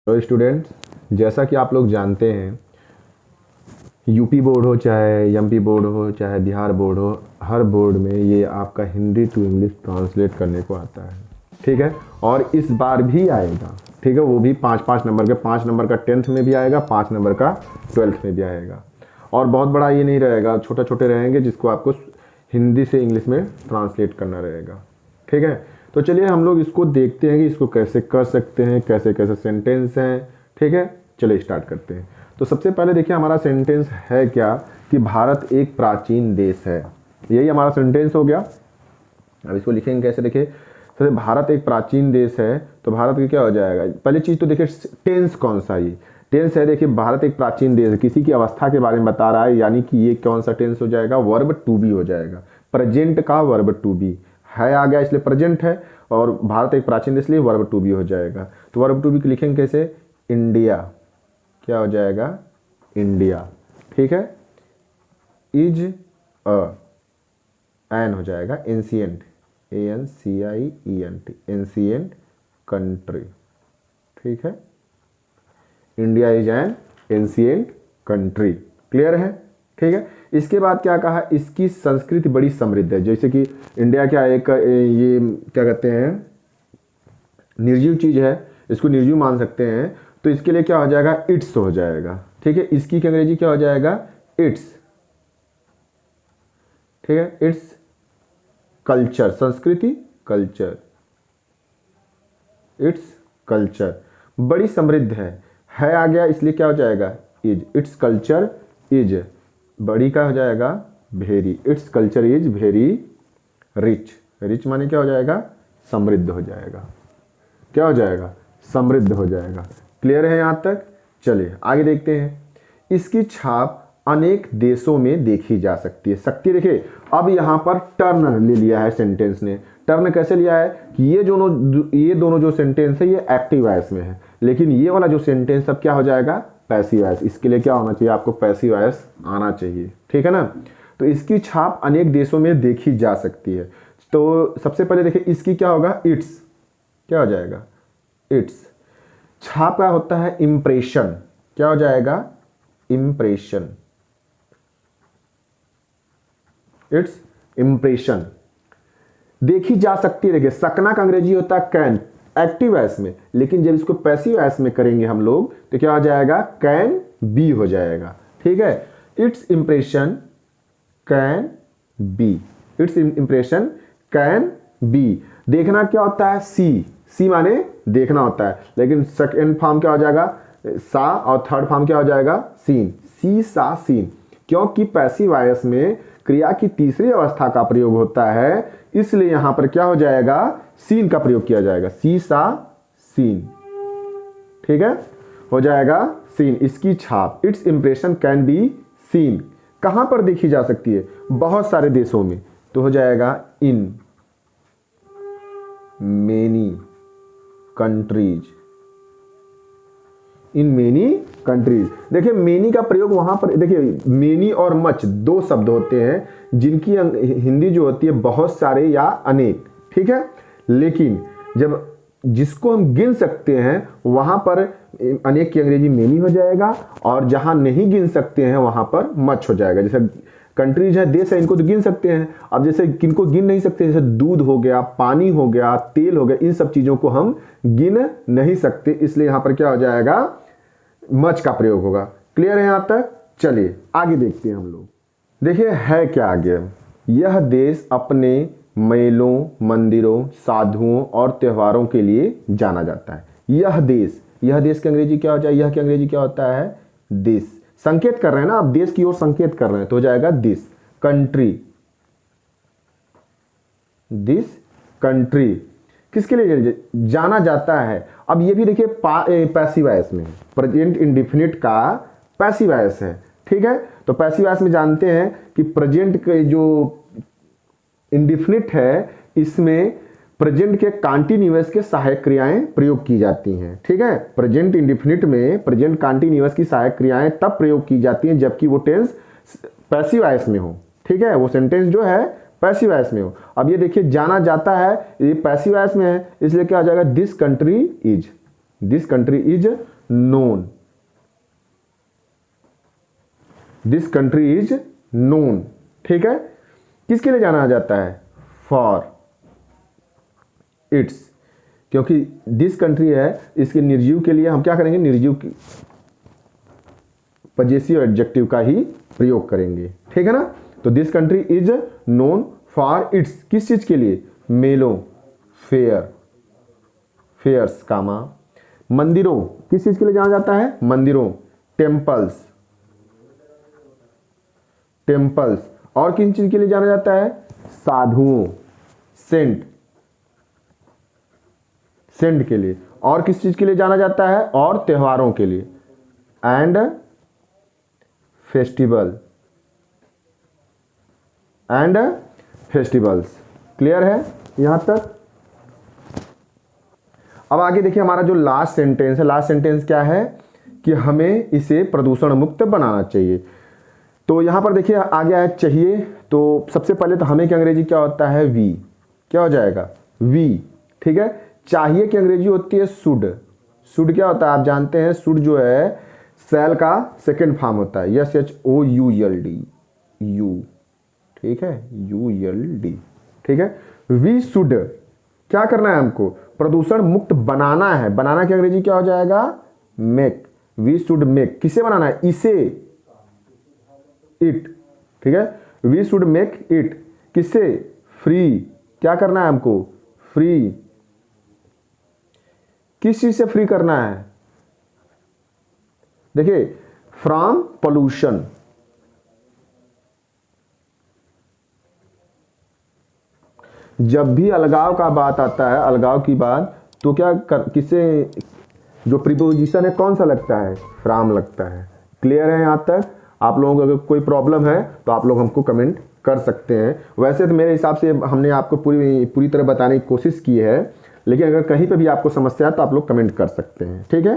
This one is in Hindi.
तो स्टूडेंट्स, जैसा कि आप लोग जानते हैं, यूपी बोर्ड हो चाहे एमपी बोर्ड हो चाहे बिहार बोर्ड हो, हर बोर्ड में ये आपका हिंदी टू इंग्लिश ट्रांसलेट करने को आता है। ठीक है, और इस बार भी आएगा। ठीक है, वो भी 5-5 नंबर के, 5 नंबर का 10th में भी आएगा, 5 नंबर का 12th में भी आएगा। और बहुत बड़ा ये नहीं रहेगा, छोटे छोटे रहेंगे जिसको आपको हिंदी से इंग्लिश में ट्रांसलेट करना रहेगा। ठीक है, तो चलिए हम लोग इसको देखते हैं कि इसको कैसे कर सकते हैं, कैसे कैसे सेंटेंस हैं। ठीक है, चलिए स्टार्ट करते हैं। तो सबसे पहले देखिए हमारा सेंटेंस है क्या कि भारत एक प्राचीन देश है। यही हमारा सेंटेंस हो गया। अब इसको लिखेंगे कैसे, देखिए जैसे भारत एक प्राचीन देश है तो भारत की क्या हो जाएगा। पहली चीज़ तो देखिए टेंस कौन सा, ये टेंस है। देखिए भारत एक प्राचीन देश है, किसी की अवस्था के बारे में बता रहा है, यानी कि ये कौन सा टेंस हो जाएगा, वर्ब टू बी हो जाएगा। प्रेजेंट का वर्ब टू बी है आ गया, इसलिए प्रेजेंट है, और भारत एक प्राचीन देश इसलिए वर्ब टू बी हो जाएगा। तो वर्ब टू बी लिखेंगे कैसे, इंडिया, क्या हो जाएगा, इंडिया। ठीक है, इज अ, एन हो जाएगा, एंशिएंट, ANCIENT, एंशिएंट कंट्री। ठीक है, India is an ancient country. Clear है। ठीक है, इसके बाद क्या कहा, इसकी संस्कृति बड़ी समृद्ध है। जैसे कि इंडिया क्या एक ये क्या कहते हैं, निर्जीव चीज है, इसको निर्जीव मान सकते हैं, तो इसके लिए क्या हो जाएगा, इट्स हो जाएगा। ठीक है, इसकी अंग्रेजी क्या हो जाएगा, इट्स। ठीक है, इट्स कल्चर, संस्कृति कल्चर, इट्स कल्चर बड़ी समृद्ध है आ गया, इसलिए क्या हो जाएगा, इज। इट्स कल्चर इज, बड़ी का हो जाएगा very, its culture is very rich. Rich माने क्या हो जाएगा, समृद्ध हो जाएगा। क्या हो जाएगा, समृद्ध हो जाएगा। क्लियर है यहाँ तक। चलिए आगे देखते हैं। इसकी छाप अनेक देशों में देखी जा सकती है। सकती, देखिए अब यहाँ पर टर्न ले लिया है सेंटेंस ने। टर्न कैसे लिया है कि ये दोनों जो सेंटेंस है ये एक्टिव वॉइस में है, लेकिन ये वाला जो सेंटेंस अब क्या हो जाएगा, पैसिव वॉइस। इसके लिए क्या होना चाहिए, आपको पैसिव वॉइस आना चाहिए। ठीक है ना। तो इसकी छाप अनेक देशों में देखी जा सकती है। तो सबसे पहले देखिए इसकी क्या होगा, इट्स, क्या हो जाएगा, इट्स। छाप का होता है इंप्रेशन, क्या हो जाएगा, इंप्रेशन, इट्स इंप्रेशन। देखी जा सकती है, देखिए सकना का अंग्रेजी होता है कैन, एक्टिव वॉइस में, लेकिन जब इसको पैसिव वॉइस में करेंगे हम लोग तो क्या हो जाएगा, कैन बी हो जाएगा। ठीक है, it's impression can be, it's impression can be. देखना क्या होता है, सी, सी माने देखना होता है, लेकिन सेकेंड फॉर्म क्या हो जाएगा, सा, और थर्ड फॉर्म क्या हो जाएगा, सीन, सी सा सीन। क्योंकि पैसिव वॉइस में क्रिया की तीसरी अवस्था का प्रयोग होता है, इसलिए यहां पर क्या हो जाएगा, सीन का प्रयोग किया जाएगा, सी सा सीन। ठीक है, हो जाएगा सीन। इसकी छाप, it's impression can be seen, कहां पर देखी जा सकती है, बहुत सारे देशों में, तो हो जाएगा in many countries, in many countries. देखिए मेनी का प्रयोग वहां पर, देखिए मेनी और मच दो शब्द होते हैं जिनकी हिंदी जो होती है बहुत सारे या अनेक। ठीक है, लेकिन जब जिसको हम गिन सकते हैं वहां पर अनेक की अंग्रेजी मेनी हो जाएगा, और जहां नहीं गिन सकते हैं वहां पर मच हो जाएगा। जैसे कंट्रीज है, देश है, इनको तो गिन सकते हैं। अब जैसे किनको गिन नहीं सकते, जैसे दूध हो गया, पानी हो गया, तेल हो गया, इन सब चीजों को हम गिन नहीं सकते, इसलिए यहां पर क्या हो जाएगा, मच का प्रयोग होगा। क्लियर है यहां तक। चलिए आगे देखते हैं हम लोग। देखिए है क्या आगे, यह देश अपने मेलों, मंदिरों, साधुओं और त्योहारों के लिए जाना जाता है। यह देश, यह देश की अंग्रेजी क्या हो जाए, यह की अंग्रेजी क्या होता है, दिस। संकेत कर रहे हैं ना, आप देश की ओर संकेत कर रहे हैं, तो हो जाएगा दिस कंट्री, दिस कंट्री किसके लिए जाना जाता है। अब ये भी देखिए पैसिव वॉइस में, प्रेजेंट इंडेफिनिट का पैसिव वॉइस है। ठीक है, तो पैसिव वॉइस में जानते हैं कि प्रेजेंट के जो इंडेफिनिट है इसमें प्रेजेंट के कॉन्टिन्यूअस के सहायक क्रियाएं प्रयोग की जाती हैं। ठीक है, प्रेजेंट इंडेफिनिट में प्रेजेंट कॉन्टिन्यूअस की सहायक क्रियाएं तब प्रयोग की जाती हैं जबकि वो टेंस पैसिव वॉइस में हो। ठीक है, वो सेंटेंस जो है पैसिव वॉइस में हो। अब ये देखिए जाना जाता है, ये पैसिव वॉइस में है, इसलिए क्या हो जाएगा, this country is, this country is known, this country is known, ठीक है। किसके लिए जाना जाता है? फॉर इट्स, क्योंकि दिस कंट्री है, इसके निर्जीव के लिए हम क्या करेंगे? निर्जीव की पजेसिव एडजेक्टिव का ही प्रयोग करेंगे, ठीक है ना। तो this country is known for its, किस चीज के लिए? मेलों, फेयर, फेयर्स कामा। मंदिरों, किस चीज के लिए जाना जाता है? मंदिरों, टेम्पल्स, टेम्पल्स। और किन चीज के लिए जाना जाता है? साधुओं, सेंट, सेंट के लिए। और किस चीज के लिए जाना जाता है? और त्योहारों के लिए, and festival, and festivals. Clear है यहां तक? अब आगे देखिए हमारा जो लास्ट सेंटेंस है, लास्ट सेंटेंस क्या है कि हमें इसे प्रदूषण मुक्त बनाना चाहिए। तो यहां पर देखिए आ गया है चाहिए, तो सबसे पहले तो हमें की अंग्रेजी क्या होता है? वी, क्या हो जाएगा? वी, ठीक है। चाहिए की अंग्रेजी होती है शुड, शुड क्या होता है आप जानते हैं? शुड जो है शैल का सेकेंड फॉर्म होता है, SHOULD, यू, ठीक है, ULD, ठीक है। वी शुड क्या करना है हमको? प्रदूषण मुक्त बनाना है। बनाना की अंग्रेजी क्या हो जाएगा? Make, we should make. किसे बनाना है? इसे, इट, ठीक है। वी शुड मेक इट, किससे? फ्री, क्या करना है हमको? फ्री, किस चीज से फ्री करना है? देखिए, फ्रॉम पोल्यूशन, जब भी अलगाव का बात आता है, अलगाव की बात, तो क्या किसे जो प्रीपोजिशन है कौन सा लगता है? फ्रॉम लगता है। क्लियर है यहां तक? आप लोगों को अगर कोई प्रॉब्लम है तो आप लोग हमको कमेंट कर सकते हैं। वैसे तो मेरे हिसाब से हमने आपको पूरी तरह बताने की कोशिश की है, लेकिन अगर कहीं पे भी आपको समस्या है तो आप लोग कमेंट कर सकते हैं, ठीक है।